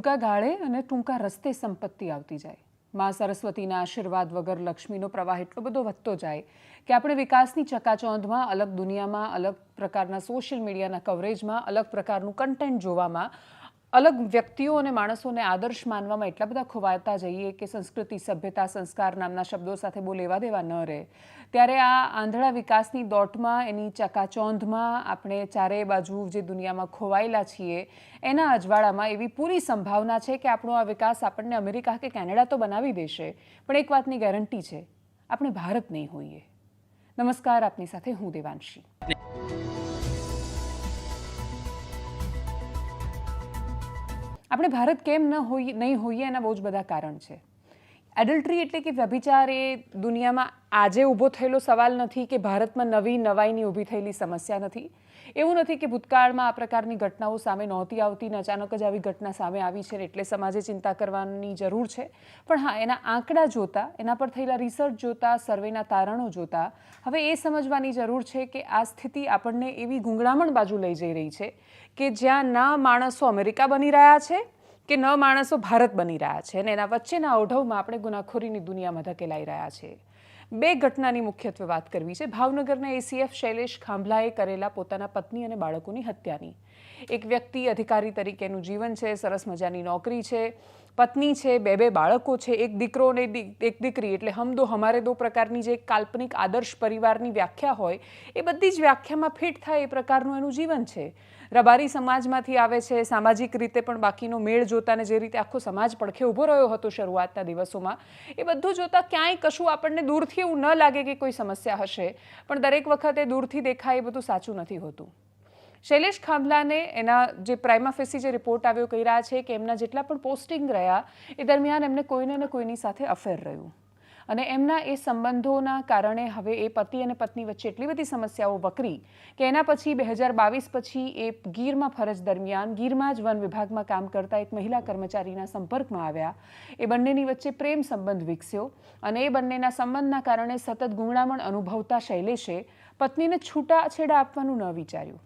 ટૂંકા ગાળે અને ટૂંકા રસ્તે સંપત્તિ આવતી જાય. માં સરસ્વતીના આશીર્વાદ વગર લક્ષ્મીનો પ્રવાહ એટલો બધો વધતો જાય કે આપણે વિકાસની ચકાચોંધમાં, અલગ દુનિયામાં, અલગ પ્રકારના સોશિયલ મીડિયાના કવરેજમાં, અલગ પ્રકારનું કન્ટેન્ટ જોવામાં, અલગ વ્યક્તિઓ અને માણસોને આદર્શ માનવામાં એટલા બધા ખોવાતા જઈએ કે સંસ્કૃતિ, સભ્યતા, સંસ્કાર નામના શબ્દો સાથે બહુ લેવા દેવા ન રહે. ત્યારે આ આંધળા વિકાસની દોટમાં, એની ચકાચોંધમાં આપણે ચારેય બાજુ જે દુનિયામાં ખોવાયેલા છીએ એના અજવાળામાં એવી પૂરી સંભાવના છે કે આપણો આ વિકાસ આપણને અમેરિકા કે કેનેડા તો બનાવી દેશે, પણ એક વાતની ગેરંટી છે, આપણે ભારત નહીં હોઈએ. નમસ્કાર, આપની સાથે હું દેવાંશી. આપણે ભારત કેમ નહીં હોઈએ એના બહુ જ બધા કારણ છે. એડલ્ટરી એટલે કે વ્યભિચાર એ દુનિયામાં આજે ઊભો થયેલો સવાલ નથી કે ભારતમાં નવી નવાઈની ઊભી થયેલી સમસ્યા નથી. એવું નથી કે ભૂતકાળમાં આ પ્રકારની ઘટનાઓ સામે નહોતી આવતી ને અચાનક જ આવી ઘટના સામે આવી છે એટલે સમાજે ચિંતા કરવાની જરૂર છે. પણ હા, એના આંકડા જોતા, એના પર થયેલા રિસર્ચ જોતા, સર્વેના તારણો જોતા હવે એ સમજવાની જરૂર છે કે આ સ્થિતિ આપણને એવી ગૂંગળામણ બાજુ લઈ જઈ રહી છે કે જ્યાં ના માણસો અમેરિકા બની રહ્યા છે કે ન માણસો ભારત બની રહ્યા છે, અને એના વચ્ચેના ઓઢવમાં આપણે ગુનાખોરીની દુનિયામાં ધકેલાઈ રહ્યા છે. બે ઘટનાની મુખ્યત્વે વાત કરવી છે. ભાવનગરના એસીએફ શૈલેષ ખાંભલાએ કરેલા પોતાના પત્ની અને બાળકોની હત્યાની. એક વ્યક્તિ અધિકારી તરીકેનું જીવન છે, સરસ મજાની નોકરી છે, પત્ની છે, બે બાળકો છે, એક દીકરો અને એક દીકરી, એટલે હમ દો હમારે દો પ્રકારની જે કાલ્પનિક આદર્શ પરિવારની વ્યાખ્યા હોય એ બધી જ વ્યાખ્યામાં ફિટ થાય એ પ્રકારનું એનું જીવન છે. રબારી સમાજમાંથી આવે છે, સામાજિક રીતે પણ બાકીનો મેળ જોતાને જે રીતે આખો સમાજ પડખે ઊભો રહ્યો હતો શરૂઆતના દિવસોમાં, એ બધું જોતાં ક્યાંય કશું આપણને દૂરથી એવું ન લાગે કે કોઈ સમસ્યા હશે, પણ દરેક વખતે દૂરથી દેખાય એ બધું સાચું નથી હોતું. શૈલેષ ખાંભલાને એના જે પ્રાઇમા ફેસી જે રિપોર્ટ આવ્યો કહી રહ્યા છે કે એમના જેટલા પણ પોસ્ટિંગ રહ્યા એ દરમિયાન એમને કોઈને ને કોઈની સાથે અફેર રહ્યું, અને એમના એ સંબંધોના કારણે હવે એ પતિ અને પત્ની વચ્ચે એટલી બધી સમસ્યાઓ વકરી કે એના પછી 2022 પછી એ ગીરમાં ફરજ દરમિયાન ગીરમાં જ વન વિભાગમાં કામ કરતા એક મહિલા કર્મચારીના સંપર્કમાં આવ્યા. એ બંનેની વચ્ચે પ્રેમ સંબંધ વિકસ્યો અને એ બંનેના સંબંધના કારણે સતત ગુંગળામણ અનુભવતા શૈલેષે પત્નીને છૂટાછેડા આપવાનું ન વિચાર્યું.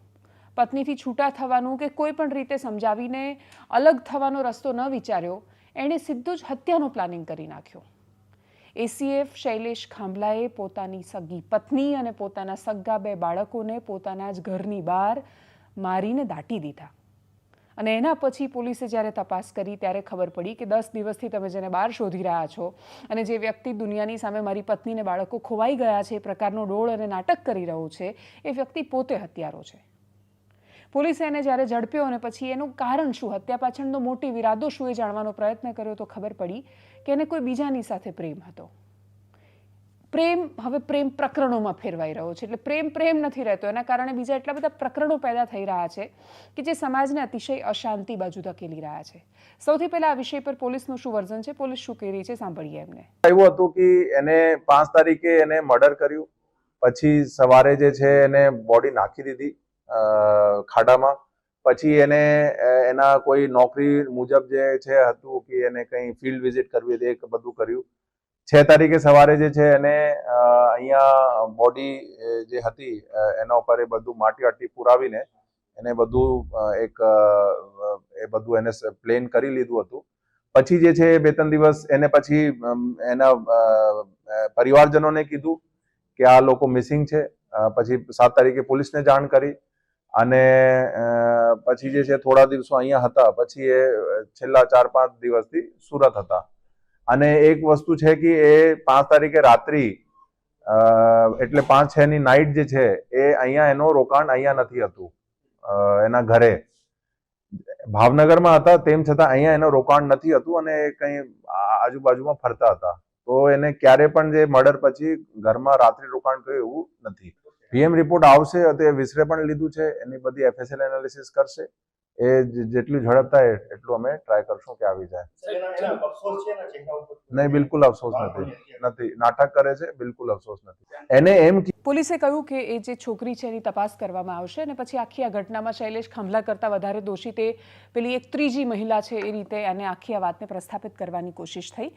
પત્નીથી છૂટા થવાનું કે કોઈ પણ રીતે સમજાવીને અલગ થવાનો રસ્તો ન વિચાર્યો. એણે સીધું જ હત્યાનો પ્લાનિંગ કરી નાખ્યો. એસીએફ શૈલેષ ખાંભલાએ પોતાની સગી પત્ની અને પોતાના સગ્ગા બે બાળકોને પોતાના જ ઘરની બહાર મારીને દાટી દીધા. અને એના પછી પોલીસે જ્યારે તપાસ કરી ત્યારે ખબર પડી કે 10 દિવસથી તમે જેને બહાર શોધી રહ્યા છો અને જે વ્યક્તિ દુનિયાની સામે મારી પત્નીને બાળકો ખોવાઈ ગયા છે એ પ્રકારનો ડોળ અને નાટક કરી રહ્યો છે, એ વ્યક્તિ પોતે હત્યારો છે. પોલીસે એને જ્યારે ઝડપ્યો અને પછી એનું કારણ શું, હત્યા પાછળનો મોટિવ, ઇરાદો શું એ જાણવાનો પ્રયત્ન કર્યો તો ખબર પડી કે એને કોઈ બીજાની સાથે પ્રેમ હતો. હવે પ્રેમ પ્રકરણોમાં ફેરવાઈ રહ્યો છે, એટલે પ્રેમ નથી રહેતો, એના કારણે બીજા એટલા બધા પ્રકરણો પેદા થઈ રહ્યા છે કે જે સમાજને અતિશય અશાંતિ બાજુ ધકેલી રહ્યા છે. સૌથી પહેલા આ વિષય પર પોલીસનું શું વર્ઝન છે, પોલીસ શું કહી રહી છે, સાંભળીએ એમને. એવું હતું કે એને 5 તારીખે એને મર્ડર કર્યું, પછી સવારે જે છે એને બોડી નાખી દીધી ખાડામાં. પછી એને એના કોઈ નોકરી મુજબ જે છે હતું કે એને કંઈ ફિલ્ડ વિઝિટ કરવી હતી, એ બધું કર્યું. 6 તારીખે સવારે જે છે એને અહીંયા બોડી જે હતી એના ઉપર એ બધું માટી પુરાવીને એને બધું એ બધું એને પ્લેન કરી લીધું હતું. પછી જે છે 2-3 દિવસ એને પછી એના પરિવારજનોને કીધું કે આ લોકો મિસિંગ છે. પછી 7 તારીખે પોલીસને જાણ કરી અને પછી જે છે થોડા દિવસો અહીંયા હતા. પછી એ છેલ્લા 4-5 દિવસથી સુરત હતા. અને એક વસ્તુ છે કે એ 5 તારીખે રાત્રિ એટલે 5-6 ની નાઇટ જે છે એ અહીંયા એનો રોકાણ અહીંયા નથી હતું, એના ઘરે ભાવનગરમાં હતા, તેમ છતાં અહીંયા એનો રોકાણ નથી હતું અને કંઈ આજુબાજુમાં ફરતા હતા. તો એને ક્યારે પણ જે મર્ડર પછી ઘરમાં રાત્રિ રોકાણ કર્યું એવું નથી. પીએમ રિપોર્ટ આવશે, તે વિસરે પણ લીધું છે, એની બધી એફએસએલ એનાલિસિસ કરશે. એ જેટલું ઝડપ થાય એટલું અમે ટ્રાય કરશું કે આવી જાય. નહીં, બિલકુલ અફસોસ નથી. નાટક કરે છે, બિલકુલ અફસોસ નથી. એને એમ પોલીસે કહ્યું કે એ જે છોકરી છે એની તપાસ કરવામાં આવશે અને પછી આખી આ ઘટનામાં શૈલેષ ખાંભલા કરતાં વધારે દોષિત એ પેલી એક ત્રીજી મહિલા છે એ રીતે એને આખી આ વાતને પ્રસ્થાપિત કરવાની કોશિશ થઈ.